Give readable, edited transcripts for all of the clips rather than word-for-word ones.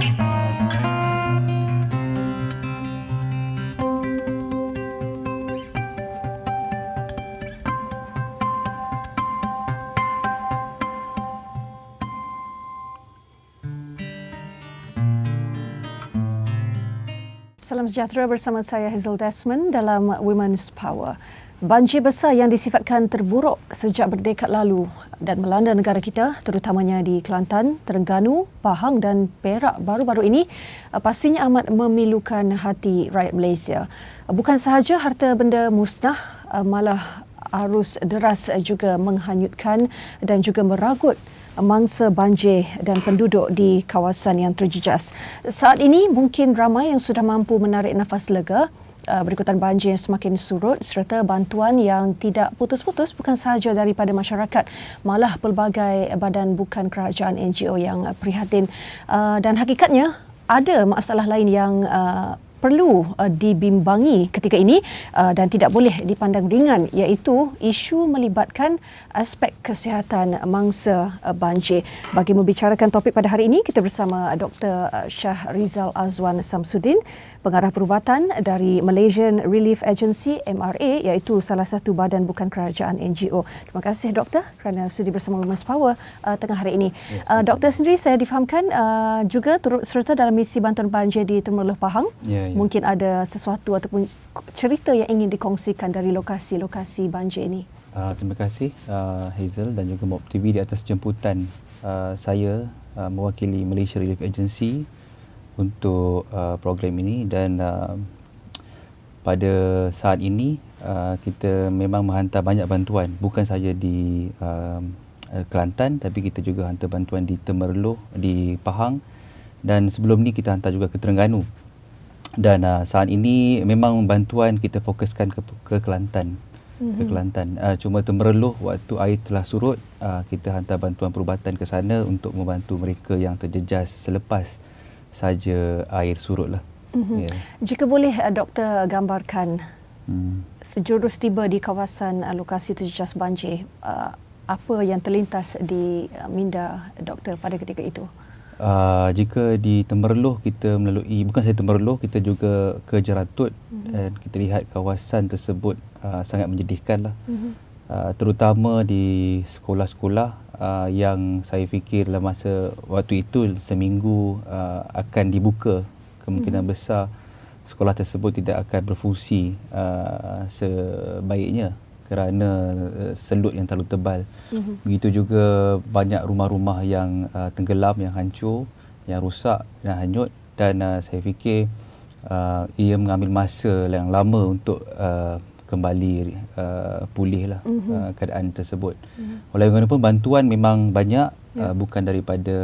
Salam sejahtera, bersama saya Hazel Desmond dalam Women's Power. Banjir besar yang disifatkan terburuk sejak berdekad lalu dan melanda negara kita, terutamanya di Kelantan, Terengganu, Pahang dan Perak baru-baru ini pastinya amat memilukan hati rakyat Malaysia. Bukan sahaja harta benda musnah, malah arus deras juga menghanyutkan dan juga meragut mangsa banjir dan penduduk di kawasan yang terjejas. Saat ini mungkin ramai yang sudah mampu menarik nafas lega berikutan banjir yang semakin surut serta bantuan yang tidak putus-putus bukan sahaja daripada masyarakat, malah pelbagai badan bukan kerajaan NGO yang prihatin. Dan hakikatnya ada masalah lain yang perlu dibimbangi ketika ini dan tidak boleh dipandang ringan, iaitu isu melibatkan aspek kesihatan mangsa banjir. Bagi membicarakan topik pada hari ini, kita bersama Dr. Shahrizal Azwan Samsudin, pengarah perubatan dari Malaysian Relief Agency MRA, iaitu salah satu badan bukan kerajaan NGO. Terima kasih Doktor kerana sudi bersama Women's Power tengah hari ini. Doktor sendiri saya difahamkan juga turut serta dalam misi bantuan banjir di Temerloh Pahang. Mungkin ada sesuatu ataupun cerita yang ingin dikongsikan dari lokasi-lokasi banjir ini. Terima kasih Hazel dan juga MOP TV di atas jemputan saya mewakili Malaysia Relief Agency untuk program ini. Dan pada saat ini kita memang menghantar banyak bantuan, bukan sahaja di Kelantan, tapi kita juga hantar bantuan di Temerloh, di Pahang, dan sebelum ni kita hantar juga ke Terengganu. Dan saat ini memang bantuan kita fokuskan ke Kelantan. Ke Kelantan. Cuma Temerloh waktu air telah surut, kita hantar bantuan perubatan ke sana untuk membantu mereka yang terjejas selepas saja air surut lah. Jika boleh Doktor gambarkan sejurus tiba di kawasan lokasi terjejas banjir, apa yang terlintas di minda Doktor pada ketika itu? Jika di Temerloh kita melalui, bukan sahaja Temerloh, kita juga ke Jeratut dan kita lihat kawasan tersebut sangat menyedihkan lah. Terutama di sekolah-sekolah yang saya fikir dalam masa waktu itu seminggu akan dibuka, kemungkinan besar sekolah tersebut tidak akan berfungsi sebaiknya kerana selut yang terlalu tebal. Begitu juga banyak rumah-rumah yang tenggelam, yang hancur, yang rosak dan hanyut. Dan saya fikir ia mengambil masa yang lama untuk kembali pulih lah keadaan tersebut. Oleh kerana pun bantuan memang banyak, bukan daripada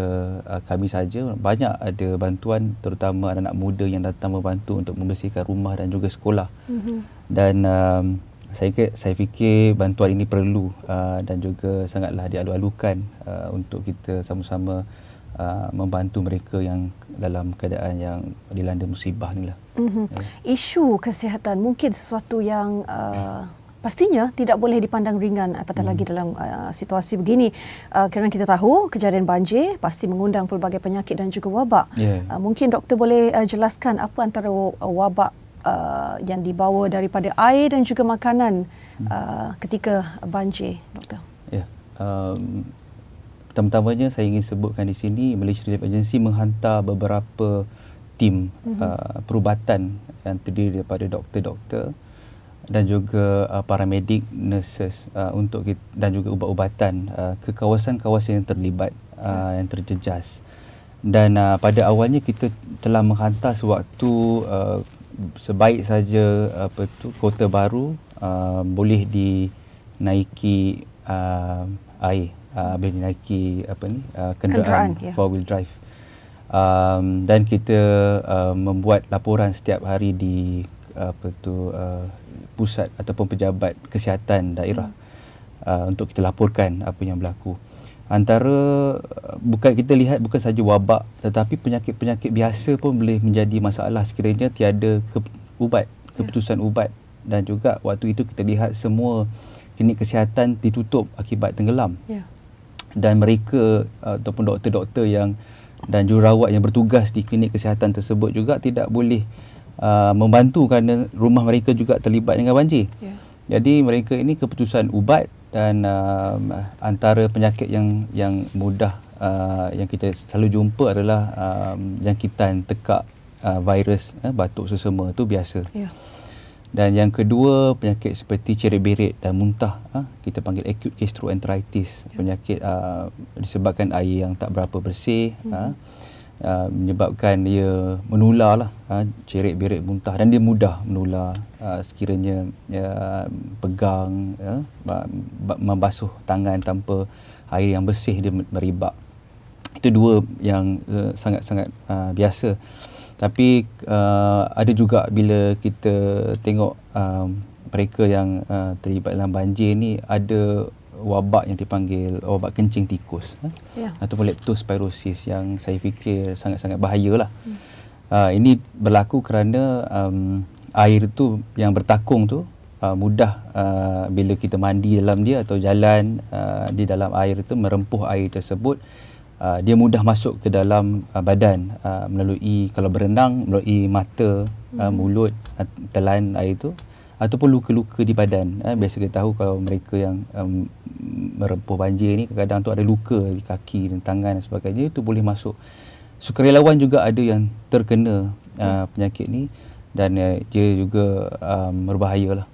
kami saja. Banyak ada bantuan, terutama anak-anak muda yang datang membantu untuk membersihkan rumah dan juga sekolah. Dan saya fikir bantuan ini perlu dan juga sangatlah dialu-alukan untuk kita sama-sama membantu mereka yang dalam keadaan yang dilanda musibah ni lah. Isu kesihatan mungkin sesuatu yang pastinya tidak boleh dipandang ringan, apatah lagi dalam situasi begini, kerana kita tahu kejadian banjir pasti mengundang pelbagai penyakit dan juga wabak. Mungkin doktor boleh jelaskan apa antara wabak yang dibawa daripada air dan juga makanan ketika banjir, Doktor? Pertama-tamanya saya ingin sebutkan di sini, Malaysia Relief Agency menghantar beberapa tim perubatan yang terdiri daripada doktor-doktor dan juga paramedik, nurses untuk dan juga ubat-ubatan ke kawasan-kawasan yang terlibat, yang terjejas. Dan pada awalnya kita telah menghantar sewaktu sebaik saja Kota Baru boleh dinaiki air, boleh dinaiki kenderaan four wheel drive. Dan kita membuat laporan setiap hari di pusat ataupun pejabat kesihatan daerah untuk kita laporkan apa yang berlaku. Antara bukan kita lihat bukan saja wabak, tetapi penyakit-penyakit biasa pun boleh menjadi masalah sekiranya tiada keputusan ubat. Dan juga waktu itu kita lihat semua klinik kesihatan ditutup akibat tenggelam. Dan mereka ataupun doktor-doktor yang dan jururawat yang bertugas di klinik kesihatan tersebut juga tidak boleh membantu kerana rumah mereka juga terlibat dengan banjir. Jadi mereka ini keputusan ubat dan antara penyakit yang mudah yang kita selalu jumpa adalah jangkitan tekak virus batuk sesama tu biasa. Dan yang kedua, penyakit seperti cerit-berit dan muntah, kita panggil acute gastroenteritis, penyakit disebabkan air yang tak berapa bersih, menyebabkan dia menular lah, cerit-berit, muntah, dan dia mudah menular sekiranya pegang, membasuh tangan tanpa air yang bersih, dia meribak. Itu dua yang sangat-sangat biasa. Tapi ada juga bila kita tengok mereka yang terlibat dalam banjir ni, ada wabak yang dipanggil wabak kencing tikus ataupun leptospirosis yang saya fikir sangat-sangat bahayalah. Ini berlaku kerana air tu yang bertakung tu mudah bila kita mandi dalam dia atau jalan di dalam air tu, merempuh air tersebut, dia mudah masuk ke dalam badan melalui, kalau berenang, melalui mata, mulut, telan air itu, ataupun luka-luka di badan. Biasa kita tahu kalau mereka yang merempuh banjir ni kadang-kadang tu ada luka di kaki dan tangan dan sebagainya, itu boleh masuk. Sukarelawan juga ada yang terkena penyakit ni dan dia juga berbahaya lah.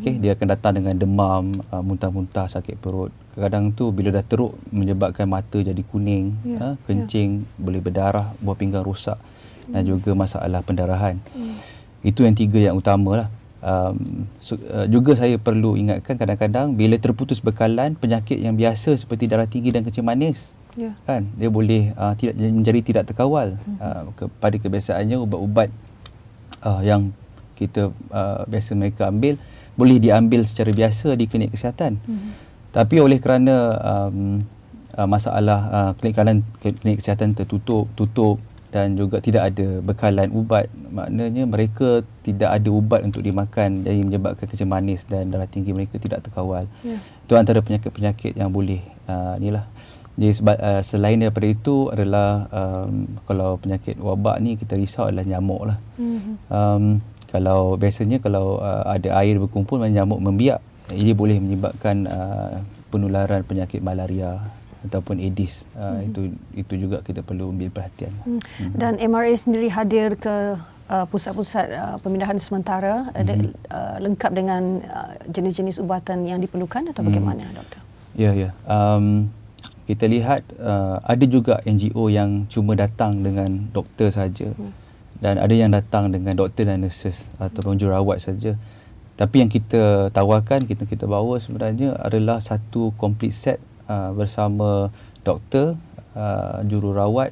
Dia akan datang dengan demam, muntah-muntah, sakit perut. Kadang-kadang tu bila dah teruk menyebabkan mata jadi kuning, kencing, boleh berdarah, buah pinggang rosak dan juga masalah pendarahan. Itu yang tiga yang utama lah. Juga saya perlu ingatkan, kadang-kadang bila terputus bekalan, penyakit yang biasa seperti darah tinggi dan kencing manis, kan, dia boleh menjadi tidak terkawal. Pada kebiasaannya ubat-ubat yang kita biasa mereka ambil boleh diambil secara biasa di klinik kesihatan. Tapi oleh kerana masalah klinik kesihatan tutup dan juga tidak ada bekalan ubat, maknanya mereka tidak ada ubat untuk dimakan, jadi menyebabkan kencing manis dan darah tinggi mereka tidak terkawal. Itu antara penyakit-penyakit yang boleh inilah. Jadi selain daripada itu adalah kalau penyakit wabak ni kita risau adalah nyamuk lah. Kalau biasanya kalau ada air berkumpul, nyamuk membiak, ia boleh menyebabkan penularan penyakit malaria ataupun Aedes. Itu juga kita perlu ambil perhatian. Dan MRA sendiri hadir ke pusat-pusat pemindahan sementara lengkap dengan jenis-jenis ubatan yang diperlukan atau bagaimana, doktor? Ya. Kita lihat ada juga NGO yang cuma datang dengan doktor saja. Dan ada yang datang dengan doktor dan nurses ataupun jururawat saja. Tapi yang kita tawarkan, kita bawa sebenarnya adalah satu complete set bersama doktor, jururawat,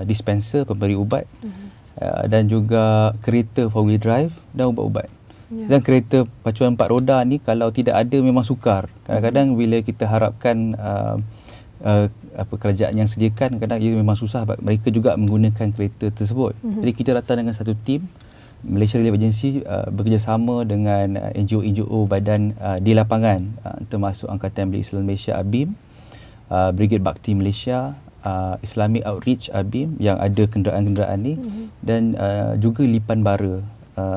dispenser, pemberi ubat, dan juga kereta 4-wheel drive dan ubat-ubat. Dan kereta pacuan 4 roda ni kalau tidak ada memang sukar. Kadang-kadang bila kita harapkan kerajaan yang sediakan, kadang ia memang susah, mereka juga menggunakan kereta tersebut. Jadi kita datang dengan satu tim Malaysia Relief Agency bekerjasama dengan NGO badan di lapangan, termasuk Angkatan Bela Islam Malaysia ABIM, Brigade Bakti Malaysia, Islamic Outreach ABIM yang ada kenderaan-kenderaan ni, dan juga Lipan Bara,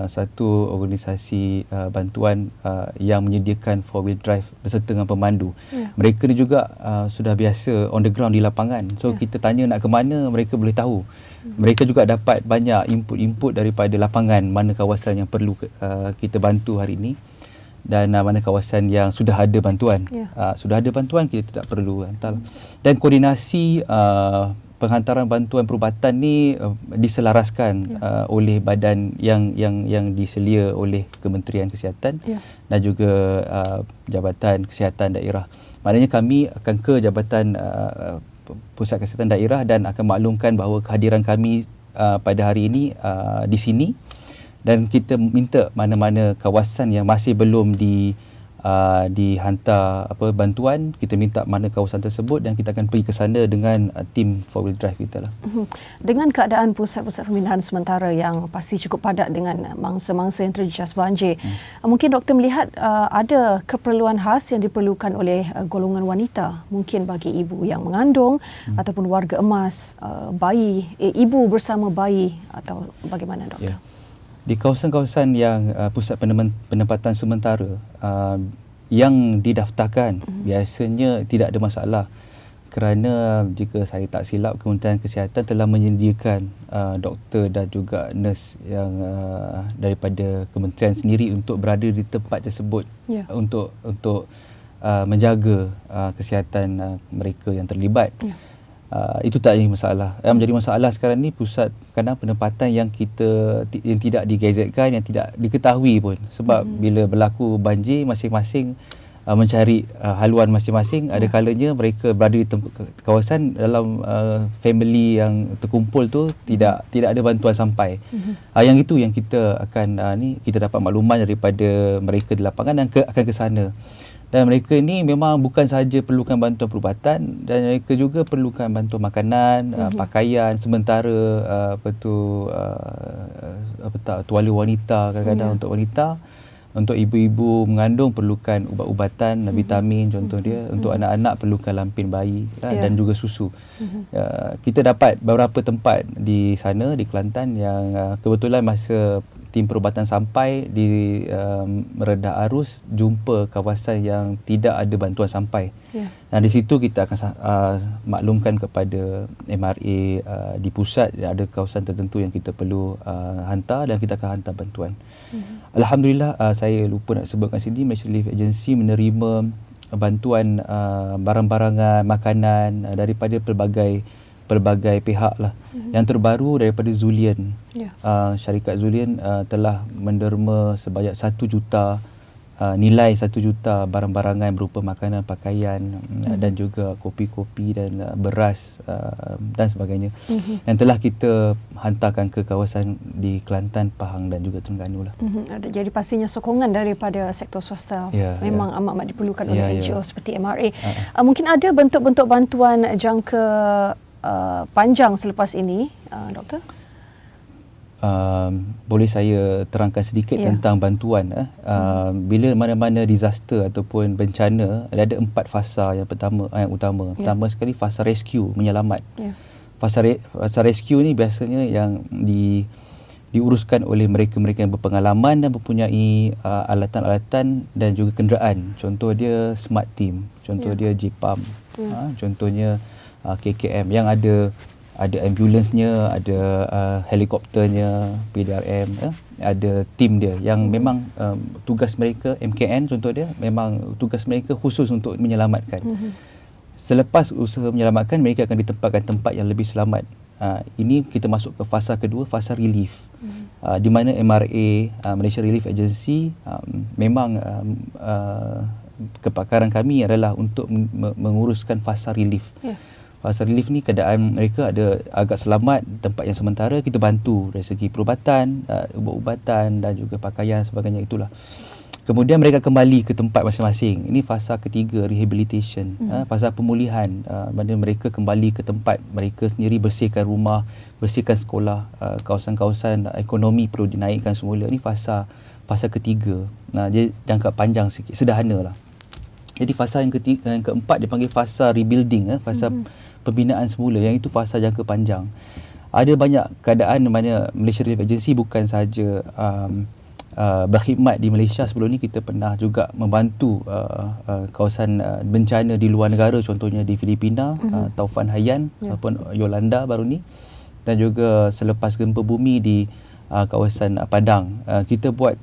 satu organisasi bantuan yang menyediakan 4-wheel drive beserta dengan pemandu. Mereka ni juga sudah biasa on the ground di lapangan. So kita tanya nak ke mana, mereka boleh tahu. Mereka juga dapat banyak input daripada lapangan, mana kawasan yang perlu kita bantu hari ini dan mana kawasan yang sudah ada bantuan. Sudah ada bantuan, kita tidak perlu hantar. Dan koordinasi penghantaran bantuan perubatan ni diselaraskan oleh badan yang diselia oleh Kementerian Kesihatan dan juga Jabatan Kesihatan Daerah. Maknanya kami akan ke Jabatan Pusat Kesihatan Daerah dan akan maklumkan bahawa kehadiran kami pada hari ini di sini, dan kita minta mana-mana kawasan yang masih belum dihantar bantuan, kita minta mana kawasan tersebut dan kita akan pergi ke sana dengan tim 4-wheel drive kita lah. Dengan keadaan pusat-pusat pembinaan sementara yang pasti cukup padat dengan mangsa-mangsa yang terjejas banjir, mungkin doktor melihat ada keperluan khas yang diperlukan oleh golongan wanita, mungkin bagi ibu yang mengandung ataupun warga emas, bayi, ibu bersama bayi, atau bagaimana doktor? Di kawasan-kawasan yang pusat penempatan sementara yang didaftarkan biasanya tidak ada masalah, kerana jika saya tak silap Kementerian Kesihatan telah menyediakan doktor dan juga nurse yang daripada kementerian sendiri untuk berada di tempat tersebut untuk menjaga kesihatan mereka yang terlibat. Itu tak jadi masalah. Yang menjadi masalah sekarang ni pusat kadang penempatan yang tidak digazetkan, yang tidak diketahui pun. Sebab bila berlaku banjir, masing-masing mencari haluan masing-masing. Ada kalanya mereka berada di kawasan dalam family yang terkumpul tu tidak ada bantuan sampai. Yang itu yang kita akan kita dapat makluman daripada mereka di lapangan dan akan ke sana. Dan mereka ni memang bukan sahaja perlukan bantuan perubatan, dan mereka juga perlukan bantuan makanan, pakaian sementara, tuala wanita kadang-kadang untuk wanita. Untuk ibu-ibu mengandung perlukan ubat-ubatan, vitamin contoh dia. Untuk anak-anak perlukan lampin bayi dan juga susu. Kita dapat beberapa tempat di sana, di Kelantan, yang kebetulan masa tim perubatan sampai di meredah arus, jumpa kawasan yang tidak ada bantuan sampai. Dan di situ kita akan maklumkan kepada MRA di pusat, ada kawasan tertentu yang kita perlu hantar dan kita akan hantar bantuan. Alhamdulillah, saya lupa nak sebutkan sini, Malaysia Relief Agency menerima bantuan barang-barangan, makanan daripada pelbagai pihak lah. Yang terbaru daripada Zulian. Syarikat Zulian telah menderma sebanyak 1 juta, nilai 1 juta barang-barangan berupa makanan, pakaian dan juga kopi-kopi dan beras dan sebagainya. Yang telah kita hantarkan ke kawasan di Kelantan, Pahang dan juga Terengganu lah. Jadi pastinya sokongan daripada sektor swasta memang amat diperlukan oleh NGO seperti MRA. Mungkin ada bentuk-bentuk bantuan jangka panjang selepas ini, doktor? Boleh saya terangkan sedikit tentang bantuan. Bila mana-mana disaster ataupun bencana, ada 4 fasa yang utama. Pertama sekali fasa rescue, menyelamat. Fasa rescue ni biasanya yang diuruskan oleh mereka-mereka yang berpengalaman dan mempunyai alatan-alatan dan juga kenderaan. Contoh dia Smart Team, contoh dia JPAM, contohnya KKM yang ada ambulansnya, ada helikopternya, PDRM, ada tim dia yang memang tugas mereka, MKN contoh dia, memang tugas mereka khusus untuk menyelamatkan. Selepas usaha menyelamatkan, mereka akan ditempatkan tempat yang lebih selamat. Ini kita masuk ke fasa kedua, fasa relief. Di mana MRA, Malaysia Relief Agency, memang kepakaran kami adalah untuk menguruskan fasa relief. Fasa relief ni keadaan mereka ada agak selamat, tempat yang sementara kita bantu dari segi perubatan, ubat-ubatan dan juga pakaian sebagainya itulah. Kemudian mereka kembali ke tempat masing-masing. Ini fasa ketiga, rehabilitation. Fasa pemulihan, mana mereka kembali ke tempat mereka sendiri, bersihkan rumah, bersihkan sekolah, kawasan-kawasan ekonomi perlu dinaikkan semula. Ini fasa ketiga. Dia jangka panjang sikit, sederhana lah. Jadi fasa yang keempat dipanggil fasa rebuilding, fasa pembinaan semula, yang itu fasa jangka panjang. Ada banyak keadaan mana Malaysia Relief Agency bukan sahaja berkhidmat di Malaysia. Sebelum ni kita pernah juga membantu kawasan bencana di luar negara, contohnya di Filipina, Taufan Haiyan ataupun Yolanda baru ni, dan juga selepas gempa bumi di kawasan Padang. Kita buat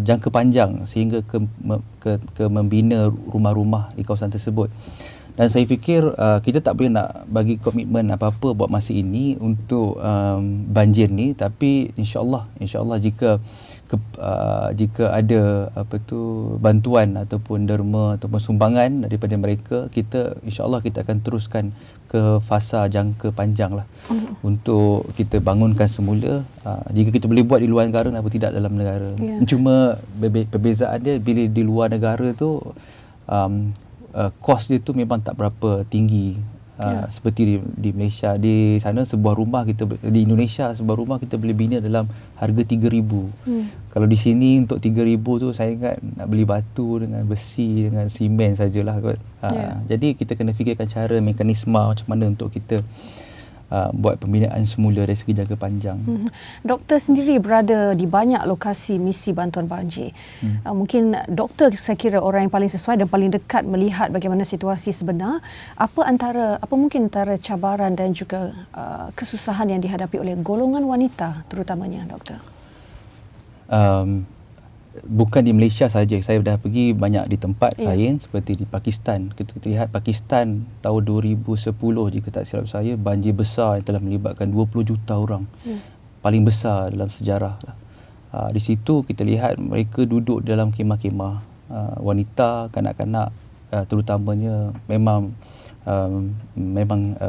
jangka panjang sehingga ke membina rumah-rumah di kawasan tersebut. Dan saya fikir kita tak boleh nak bagi komitmen apa-apa buat masa ini untuk banjir ni, tapi insya-Allah jika ada bantuan ataupun derma ataupun sumbangan daripada mereka, kita insya-Allah kita akan teruskan ke fasa jangka panjang lah untuk kita bangunkan semula. Jika kita boleh buat di luar negara, kenapa tidak dalam negara? Cuma perbezaan dia bila di luar negara tu kos dia tu memang tak berapa tinggi. Seperti di Malaysia, di sana sebuah rumah di Indonesia sebuah rumah kita boleh bina dalam harga 3,000. Kalau di sini untuk 3,000 tu saya ingat nak beli batu dengan besi dengan simen sajalah kot. Jadi kita kena fikirkan cara mekanisme macam mana untuk kita buat pembinaan semula dari segi jangka panjang. Doktor sendiri berada di banyak lokasi misi bantuan banjir. Mungkin doktor saya kira orang yang paling sesuai dan paling dekat melihat bagaimana situasi sebenar. Apa mungkin antara cabaran dan juga kesusahan yang dihadapi oleh golongan wanita terutamanya, doktor? Bukan di Malaysia saja, saya dah pergi banyak di tempat lain seperti di Pakistan. Kita lihat Pakistan tahun 2010 jika tak silap saya, banjir besar yang telah melibatkan 20 juta orang. Paling besar dalam sejarah. Di situ kita lihat mereka duduk dalam kemah-kemah. Wanita, kanak-kanak terutamanya memang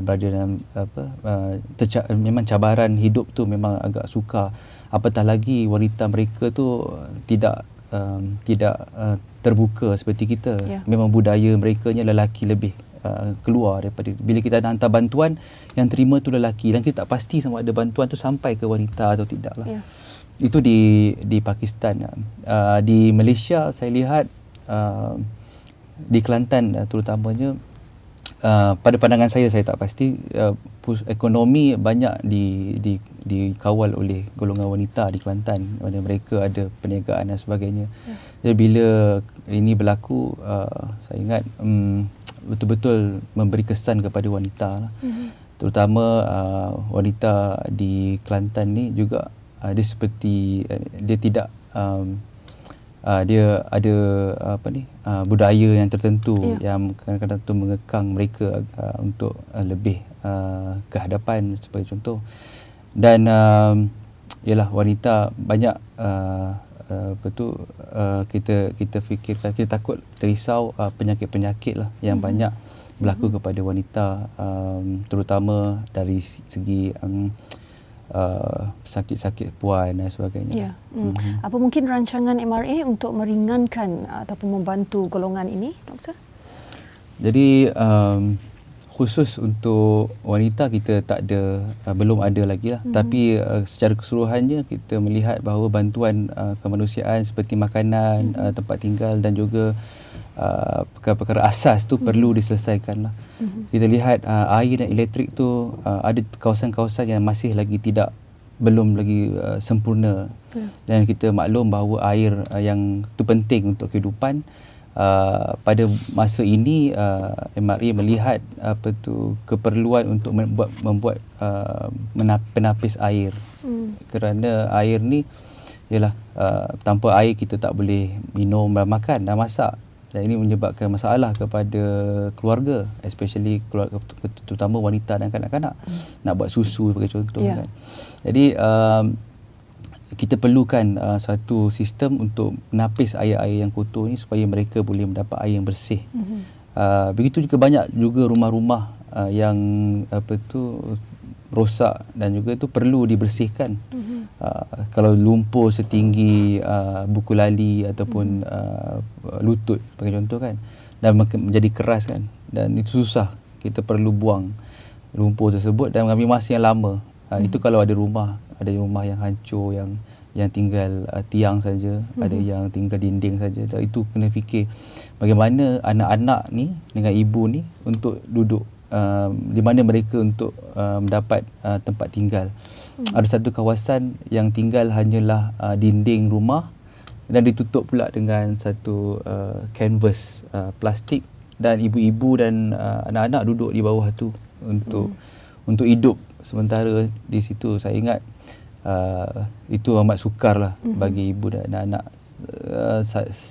berada dalam memang cabaran hidup tu memang agak sukar. Apatah lagi wanita mereka tu tidak terbuka seperti kita. Memang budaya merekanya lelaki lebih keluar daripada, bila kita nak hantar bantuan yang terima tu lelaki dan kita tak pasti sama ada bantuan tu sampai ke wanita atau tidak lah. Itu di Pakistan. Di Malaysia saya lihat di Kelantan terutamanya, pada pandangan saya tak pasti, ekonomi banyak dikawal oleh golongan wanita di Kelantan, mana mereka ada perniagaan dan sebagainya. Jadi bila ini berlaku, saya ingat betul-betul memberi kesan kepada wanita lah. Terutama wanita di Kelantan ni juga dia seperti dia tidak dia ada budaya yang tertentu yang kadang-kadang tu mengekang mereka untuk lebih ke hadapan sebagai contoh. Dan ialah wanita banyak kita fikirkan, kita takut terisau penyakit-penyakit lah yang banyak berlaku kepada wanita, terutama dari segi sakit-sakit puan dan sebagainya. Apa mungkin rancangan MRA untuk meringankan ataupun membantu golongan ini, doktor? Jadi khusus untuk wanita kita tak ada, belum ada lagi lah. Tapi secara keseluruhannya kita melihat bahawa bantuan kemanusiaan seperti makanan, tempat tinggal dan juga perkara-perkara asas tu perlu diselesaikan lah. Kita lihat air dan elektrik tu ada kawasan-kawasan yang masih lagi belum lagi sempurna. Dan kita maklum bahawa air yang tu penting untuk kehidupan. Pada masa ini MRA melihat keperluan untuk membuat penapis air. Kerana air ni ialah tanpa air kita tak boleh minum dan makan dan masak. Dan ini menyebabkan masalah kepada keluarga, especially keluarga, terutama wanita dan kanak-kanak. Nak buat susu sebagai contoh kan. Jadi kita perlukan satu sistem untuk menapis air-air yang kotor ni supaya mereka boleh mendapat air yang bersih. Begitu juga banyak juga rumah-rumah yang rosak dan juga itu perlu dibersihkan. Kalau lumpur setinggi buku lali ataupun lutut sebagai contoh kan, dan menjadi keras kan, dan itu susah, kita perlu buang lumpur tersebut dan mengambil masa yang lama. Itu kalau ada rumah yang hancur, yang tinggal tiang saja, ada yang tinggal dinding saja. Dan itu kena fikir bagaimana anak-anak ni dengan ibu ni untuk duduk, di mana mereka untuk mendapat tempat tinggal. Ada satu kawasan yang tinggal hanyalah dinding rumah dan ditutup pula dengan satu kanvas plastik, dan ibu-ibu dan anak-anak duduk di bawah tu untuk hidup sementara di situ. Saya ingat itu amat sukar lah bagi ibu dan anak-anak.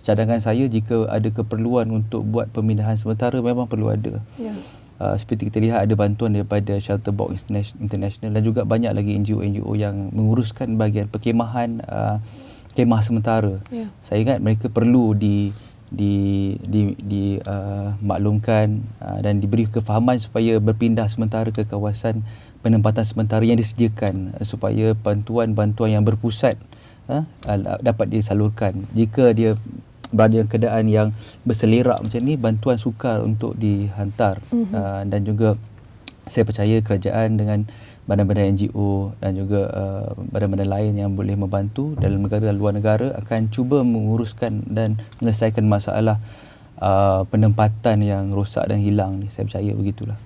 Cadangan saya, jika ada keperluan untuk buat pemindahan sementara, memang perlu ada. Seperti kita lihat ada bantuan daripada Shelter Box International dan juga banyak lagi NGO-NGO yang menguruskan bahagian perkemahan, kemah sementara. Saya ingat mereka perlu maklumkan dan diberi kefahaman supaya berpindah sementara ke kawasan penempatan sementara yang disediakan, supaya bantuan-bantuan yang berpusat dapat disalurkan. Jika dia berada dalam keadaan yang berselerak macam ni, bantuan sukar untuk dihantar. Dan juga saya percaya kerajaan dengan badan-badan NGO dan juga badan-badan lain yang boleh membantu dalam negara dan luar negara akan cuba menguruskan dan menyelesaikan masalah penempatan yang rosak dan hilang ni. Saya percaya begitulah.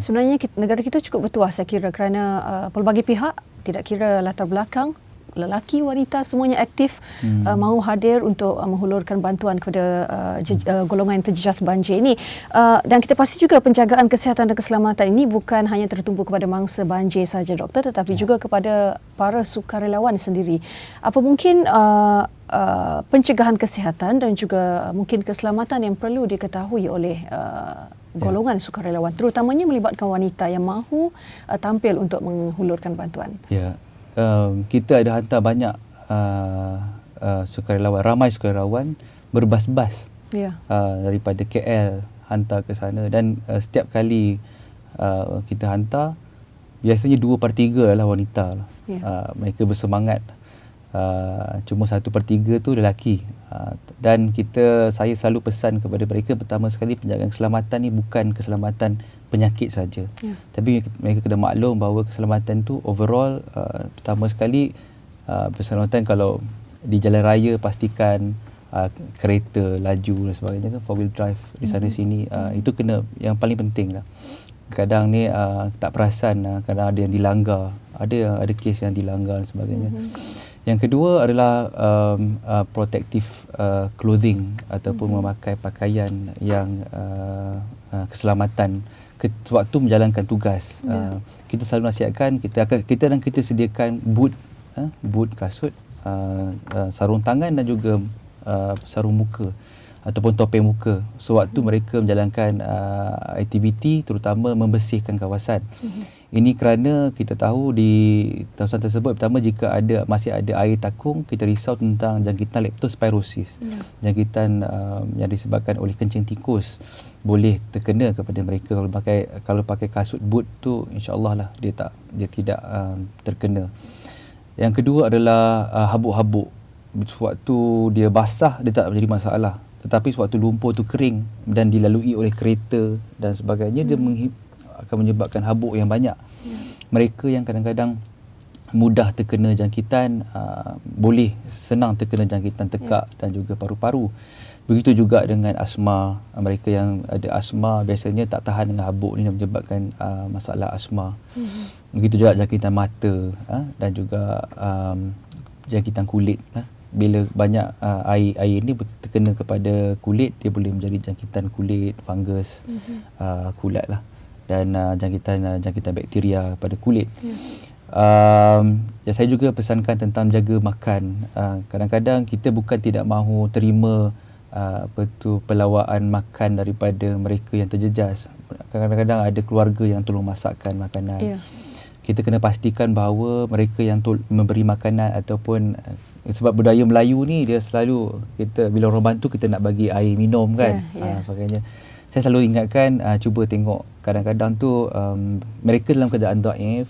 Sebenarnya negara kita cukup bertuah saya kira, kerana pelbagai pihak, tidak kira latar belakang, lelaki, wanita, semuanya aktif mahu hadir untuk menghulurkan bantuan kepada golongan yang terjejas banjir ini. Dan kita pasti juga penjagaan kesihatan dan keselamatan ini bukan hanya tertumpu kepada mangsa banjir saja, doktor, tetapi juga kepada para sukarelawan sendiri. Apa mungkin pencegahan kesihatan dan juga mungkin keselamatan yang perlu diketahui oleh golongan sukarelawan, terutamanya melibatkan wanita yang mahu tampil untuk menghulurkan bantuan? Kita ada hantar banyak sukarelawan, ramai sukarelawan berbas-bas daripada KL hantar ke sana, dan setiap kali kita hantar, biasanya 2/3 adalah wanita lah. Mereka bersemangat. Cuma 1/3 tu lelaki. Dan saya selalu pesan kepada mereka, pertama sekali, penjagaan keselamatan ni bukan keselamatan penyakit saja. Tapi mereka kena maklum bahawa keselamatan tu overall, pertama sekali keselamatan kalau di jalan raya, pastikan kereta laju dan sebagainya, kan, 4-wheel drive di sana sini, itu kena, yang paling penting lah. Kadang ni tak perasan, kadang ada yang dilanggar, ada kes yang dilanggar dan sebagainya. Yang kedua adalah protective clothing ataupun memakai pakaian yang keselamatan waktu menjalankan tugas. Kita selalu nasihatkan, kita sediakan boot, kasut, sarung tangan dan juga sarung muka ataupun topeng muka sewaktu mereka menjalankan aktiviti, terutama membersihkan kawasan. Ini kerana kita tahu di kawasan tersebut, pertama, jika masih ada air takung, kita risau tentang jangkitan leptospirosis. Jangkitan yang disebabkan oleh kencing tikus boleh terkena kepada mereka kalau pakai kasut boot tu, insya-Allah lah dia tidak terkena. Yang kedua adalah habuk-habuk. Sewaktu dia basah, dia tak menjadi masalah. Tetapi sewaktu lumpur tu kering dan dilalui oleh kereta dan sebagainya, dia akan menyebabkan habuk yang banyak. Mereka yang kadang-kadang mudah terkena jangkitan, boleh senang terkena jangkitan tekak dan juga paru-paru. Begitu juga dengan asma. Mereka yang ada asma biasanya tak tahan dengan habuk ni dan menyebabkan masalah asma. Begitu juga jangkitan mata dan juga jangkitan kulit. Bila banyak air ni terkena kepada kulit, dia boleh menjadi jangkitan kulit, fungus, kulat lah, dan jangkitan bakteria pada kulit. Saya juga pesankan tentang jaga makan. Kadang-kadang kita bukan tidak mahu terima pelawaan makan daripada mereka yang terjejas. Kadang-kadang ada keluarga yang tolong masakkan makanan. Kita kena pastikan bahawa mereka yang memberi makanan ataupun sebab budaya Melayu ni, dia selalu, bila orang bantu, kita nak bagi air minum kan, sebagainya. Saya selalu ingatkan, cuba tengok, kadang-kadang tu mereka dalam keadaan dhaif,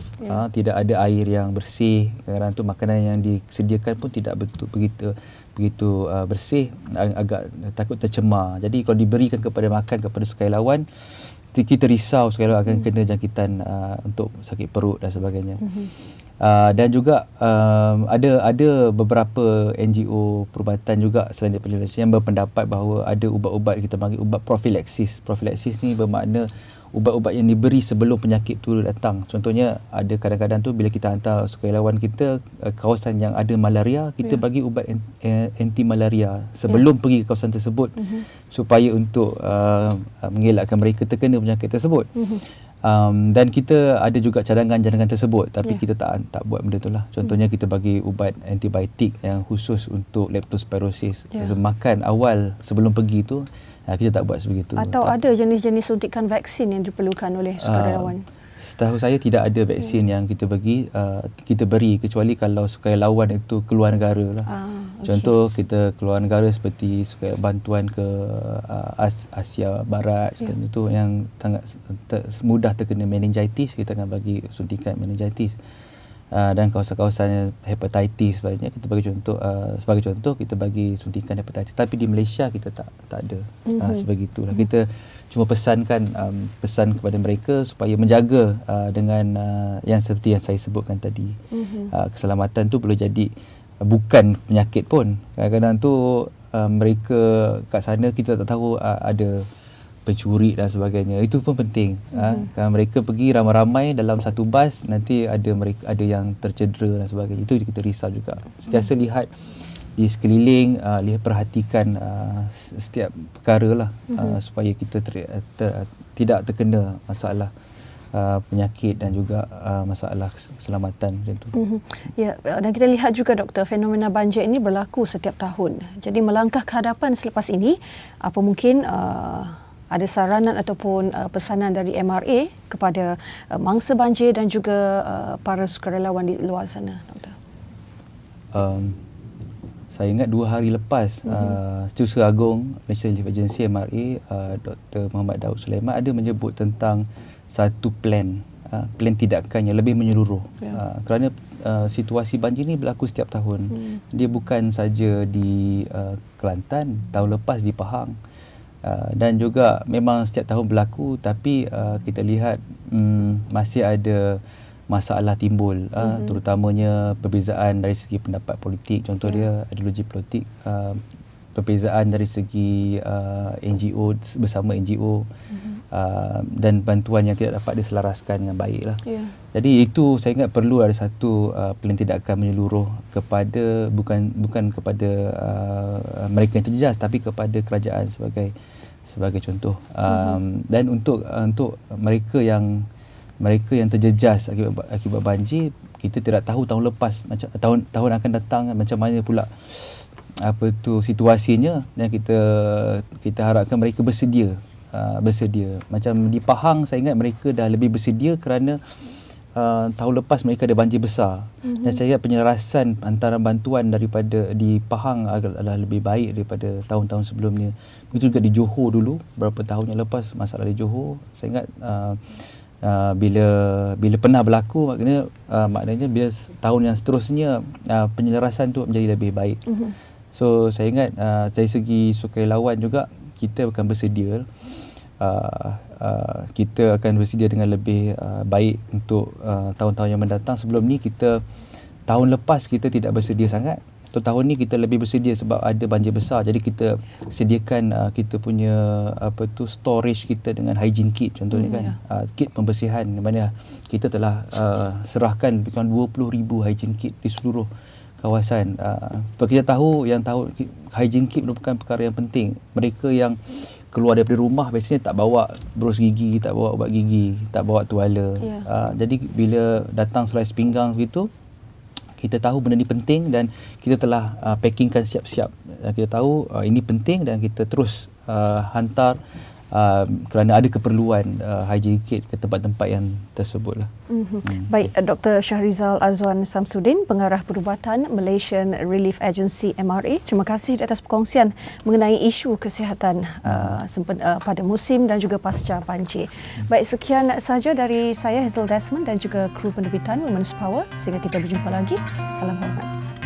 tidak ada air yang bersih, kadang-kadang tu makanan yang disediakan pun tidak begitu bersih, agak takut tercemar. Jadi kalau diberikan kepada sukarelawan, kita risau sukarelawan akan kena jangkitan untuk sakit perut dan sebagainya. Dan juga ada beberapa NGO perubatan juga selain daripada Malaysia yang berpendapat bahawa ada ubat-ubat, kita panggil ubat profilaksis. Profilaksis ni bermakna ubat-ubat yang diberi sebelum penyakit tu datang. Contohnya, ada kadang-kadang tu bila kita hantar sukarelawan kita kawasan yang ada malaria, kita bagi ubat anti malaria sebelum pergi ke kawasan tersebut, supaya untuk mengelakkan mereka terkena penyakit tersebut. Dan kita ada juga cadangan-cadangan tersebut, tapi kita tak buat benda tu lah. Contohnya kita bagi ubat antibiotik yang khusus untuk leptospirosis. Makan awal sebelum pergi tu, kita tak buat sebegitu. Atau ada jenis-jenis suntikan vaksin yang diperlukan oleh sukarelawan? Setahu saya tidak ada vaksin yang kita beri kecuali kalau sukarelawan itu keluar negara lah. Contoh kita keluar negara seperti bantuan ke Asia Barat, dan itu yang sangat mudah terkena meningitis, kita akan bagi suntikan meningitis. Dan kawasan-kawasan hepatitis sebenarnya kita bagi contoh, sebagai contoh kita bagi suntikan hepatitis, tapi di Malaysia kita tak ada sebegitulah. Kita cuma pesan kepada mereka supaya menjaga dengan yang seperti yang saya sebutkan tadi. Keselamatan tu boleh jadi bukan penyakit pun. Kadang-kadang tu mereka kat sana kita tak tahu ada pencuri dan sebagainya. Itu pun penting. Kalau mereka pergi ramai-ramai dalam satu bas, nanti ada yang tercedera dan sebagainya. Itu kita risau juga. Sentiasa lihat di sekeliling, perhatikan setiap perkara lah, supaya kita tidak terkena masalah penyakit dan juga masalah keselamatan macam tu. Ya, dan kita lihat juga Doktor, fenomena banjir ini berlaku setiap tahun. Jadi melangkah ke hadapan selepas ini, apa mungkin ada saranan ataupun pesanan dari MRA kepada mangsa banjir dan juga para sukarelawan di luar sana, Doktor? Saya ingat 2 hari lepas, Setiausaha Agong Malaysia Relief Agency MRA, Dr. Muhammad Daud Sulaiman ada menyebut tentang satu plan tindakan yang lebih menyeluruh. Kerana situasi banjir ni berlaku setiap tahun. Dia bukan saja di Kelantan, tahun lepas di Pahang. Dan juga memang setiap tahun berlaku, tapi kita lihat masih ada masalah timbul, terutamanya perbezaan dari segi pendapat politik. Contoh dia ideologi politik, perbezaan dari segi NGO bersama NGO, dan bantuan yang tidak dapat diselaraskan dengan baik lah. Jadi itu saya ingat perlu ada satu plan tindakan menyeluruh kepada bukan kepada mereka yang terjejas, tapi kepada kerajaan sebagai contoh. Dan untuk mereka yang terjejas akibat banjir, kita tidak tahu tahun lepas, macam tahun akan datang macam mana pula situasinya, dan kita harapkan mereka bersedia. Macam di Pahang, saya ingat mereka dah lebih bersedia kerana tahun lepas mereka ada banjir besar. Dan saya ingat penyelarasan antara bantuan daripada di Pahang adalah lebih baik daripada tahun-tahun sebelumnya. Begitu juga di Johor dulu, beberapa tahun yang lepas masalah di Johor. Saya ingat bila pernah berlaku, maknanya bila tahun yang seterusnya penyelarasan tu menjadi lebih baik. So saya ingat dari segi sukarelawan juga kita akan bersedia. Kita akan bersedia dengan lebih baik untuk tahun-tahun yang mendatang. Sebelum ni tahun lepas kita tidak bersedia sangat. So, tahun ni kita lebih bersedia sebab ada banjir besar. Jadi kita sediakan kita punya storage kita dengan hygiene kit contohnya kit pembersihan, di mana kita telah serahkan lebih kurang 20,000 hygiene kit di seluruh kawasan. Kita tahu hygiene kit merupakan perkara yang penting. Mereka yang keluar daripada rumah biasanya tak bawa berus gigi, tak bawa ubat gigi, tak bawa tuala. Jadi bila datang selai sepinggang begitu, kita tahu benda ni penting dan kita telah packingkan siap-siap. Kita tahu ini penting dan kita terus hantar kerana ada keperluan hygiene kit ke tempat-tempat yang tersebut lah. Baik, Dr. Shahrizal Azwan Samsudin, Pengarah Perubatan Malaysian Relief Agency MRA. Terima kasih di atas perkongsian mengenai isu kesihatan pada musim dan juga pasca banjir. Baik, sekian saja dari saya Hazel Desmond dan juga kru penerbitan Women's Power. Sehingga kita berjumpa lagi. Salam hormat.